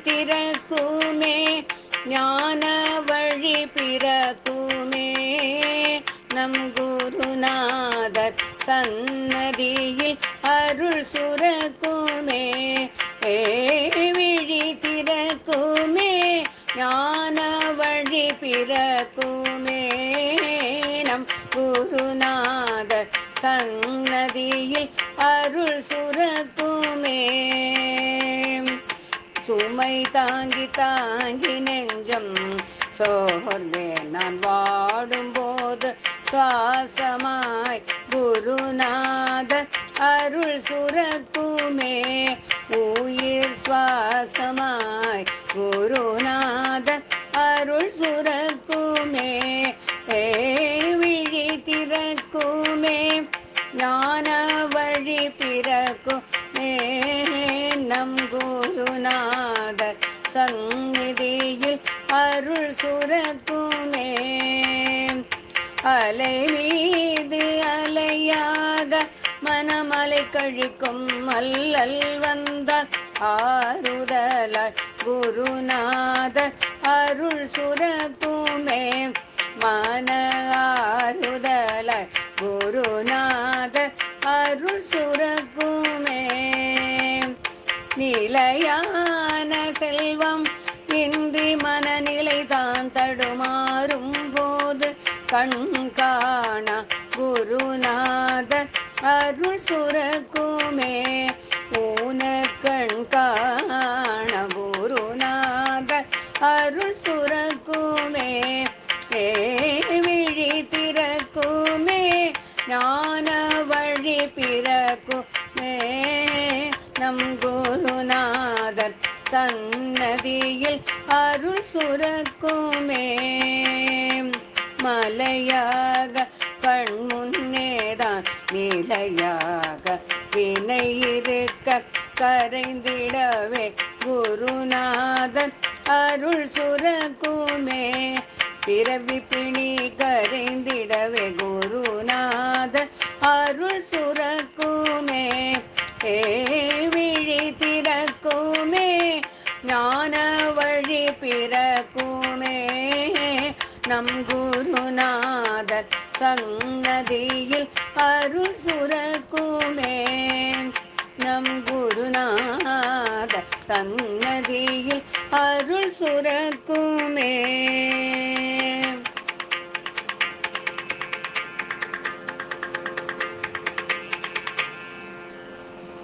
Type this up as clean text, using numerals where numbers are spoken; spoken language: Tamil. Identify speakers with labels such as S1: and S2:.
S1: திறக்குமே ஞான வழி பிறக்குமே நம் குருநாதர் சன்னதியில் அருள் சுரக்குமே விழி திறக்குமே ஞான வழி பிறக்குமே நம் குருநாதர் சன்னதியில் அருள் சுரக்குமே சுமை தாங்கி தாங்கி நெஞ்சம் சோர்வே நான் வாடும்போது சுவாசமாய் குருநாதர் அருள் சுரக்குமே உயிர் சுவாசமாய் குருநாதர் அருள் சுரக்குமே விழி திறக்குமே ஞான வழி பிறக்குமே நம் குருநாதர் சந்நிதியில் அருள் சுரக்குமே அலை மீது அலையாக மனமலை கழிக்கும் அல்லல் வந்தால் ஆறுதலாய் குருநாதர் அருள் சுரக்குமே மன ஆறுதலாய் குருநாதர் அருள் சுரக்குமே நிலையான செல்வம் இன்றி மனநிலை தான் தடுமாறும் போது கண் காண குருநாதர் அருள் சுரக்குமே ஊனக்கண் காண குருநாதர் அருள் சுரக்குமே விழி திறக்குமே ஞான வழி பிறக்குமே நம் குருநாதர் சன்னதியில் அருள் சுரக்குமே மலையாக கண் முன்னேதான் நிலையாக வினை இருக்க கரைந்திடவே குருநாதர் அருள் சுரக்குமே பிறவி பிணி கரைந்திடவே குருநாதர் அருள் சுரக்குமே விழி திறக்குமே ஞான வழி பிறக்குமே நம் குருநாதர் சன்னதியில் அருள் சுரக்குமே நம் குருநாதர் சன்னதியில் அருள் சுரக்குமே